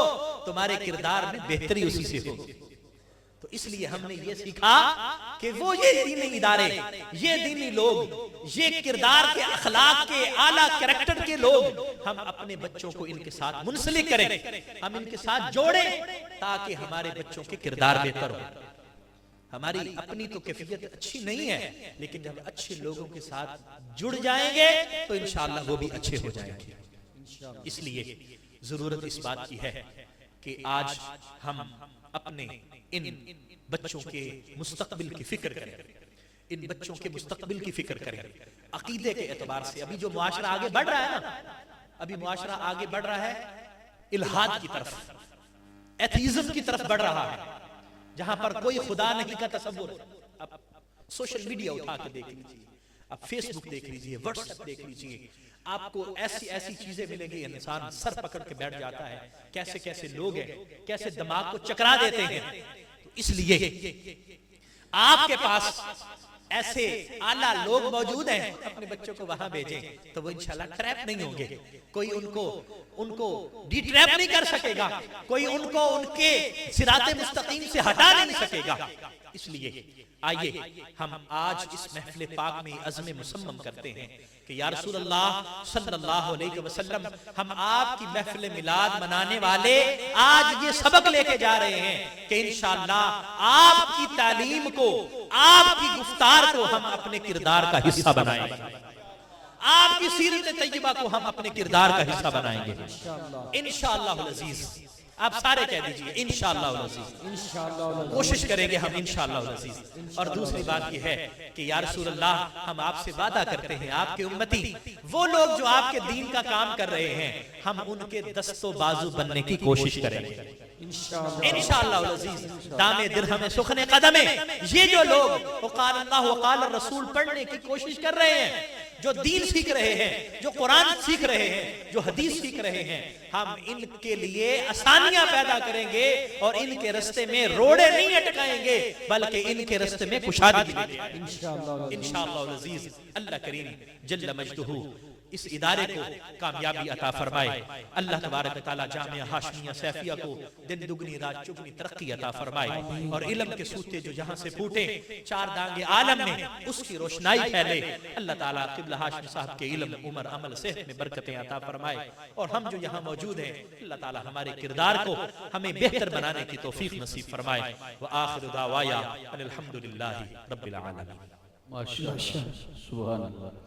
तुम्हारे किरदार में बेहतरी उसी से होगी। तो इसलिए हमने ये सीखा कि वो ये दीनी इदारे, ये दीनी लोग, ये किरदार के अखलाक के आला कैरेक्टर के लोग, हम अपने बच्चों को इनके साथ मुंसलिक करें, हम इनके साथ जोड़ें ताकि हमारे बच्चों के किरदार बेहतर हो। हमारी अपनी तो कैफियत अच्छी नहीं है, लेकिन जब अच्छे लोगों के साथ जुड़ जाएंगे तो इंशाअल्लाह वो भी अच्छे हो जाएंगे। इसलिए जरूरत इस बात की है कि आज हम अपने इन बच्चों के मुस्तकबिल की फिक्र करें, इन बच्चों के मुस्तकबिल की फिक्र करें अकीदे के एतबार से। अभी जो मुआशरा आगे बढ़ रहा है ना, अभी मुआशरा आगे बढ़ रहा है इल्हाद की तरफ, एथीज्म की तरफ बढ़ रहा है, जहां पर कोई खुदा नहीं का तसव्वुर। अब सोशल मीडिया उठा के देख लीजिए, अब फेसबुक देख लीजिए, व्हाट्सएप देख लीजिए, आपको ऐसी ऐसी चीजें मिलेंगी, इंसान सर पकड़ के बैठ जाता है। कैसे कैसे लोग हैं, कैसे दिमाग को चकरा देते हैं। तो इसलिए आपके पास ऐसे आला लोग मौजूद हैं, अपने बच्चों को वहां भेजें तो वो इंशाल्लाह ट्रैप नहीं होंगे। कोई उनको डिट्रैप नहीं कर सकेगा, कोई उनको उनके सिराते मुस्तकीम से हटा नहीं सकेगा। इसलिए आइए हम आज इस महफिल पाक में अज़्म मुसम्मम करते हैं कि या रसूलल्लाह सल्लल्लाहु अलैहि वसल्लम, हम आपकी महफिल मिलाद मनाने वाले आज ये सबक लेके जा रहे हैं कि इंशाअल्लाह आपकी तालीम को, आपकी गुफ्तार को हम अपने किरदार का हिस्सा बनाएंगे, आपकी सीरत तय्यबा को हम अपने किरदार का हिस्सा बनाएंगे इंशाअल्लाह अज़ीज। आप सारे कह दीजिए इंशाअल्लाह अज़ीज, इंशाअल्लाह कोशिश करेंगे हम इंशाअल्लाह अज़ीज। और दूसरी बात यह है कि या रसूल अल्लाह, हम आपसे वादा करते हैं, आपके उम्मती वो लोग जो आपके दीन का काम कर रहे हैं, हम उनके दस्तो बाजू बनने की कोशिश करेंगे इंशाअल्लाह अज़ीज। दामे दिरहम सुखने कदमे, ये जो लोग वक़ाल अल्लाह वक़ाल रसूल पढ़ने की कोशिश कर रहे हैं, जो दीन सीख रहे हैं, जो कुरान सीख रहे हैं, जो हदीस सीख रहे हैं, हम इनके लिए आसानियां पैदा करेंगे और इनके रास्ते में रोड़े नहीं अटकाएंगे, बल्कि इनके रास्ते में कुशादगी देंगे इंशाअल्लाह अज़ीज। अल्लाह करीम जल्ल मजदुहू इस इदारे को कामयाबी अता फरमाए। अल्लाह तबारक तआला जामिया हाशमिया सैफिया को दिन दुगनी रात चुगनी तरक्की अता फरमाए और इल्म के सूते जो जहां से फूटे चार दांगे आलम में उसकी रोशनाई फैले। अल्लाह ताला क़िबला हाशमी साहब के इल्म, उम्र, अमल, सेहत में बरकतें अता फरमाए। और हम जो यहाँ मौजूद हैं, अल्लाह ताला हमारे किरदार को हमें बेहतर बनाने की तौफीक नसीब फरमाए। व आखिरु दावाया अनिल हम्दुलिल्लाहि रब्बिल आलमीन। माशाअल्लाह, सुभान अल्लाह।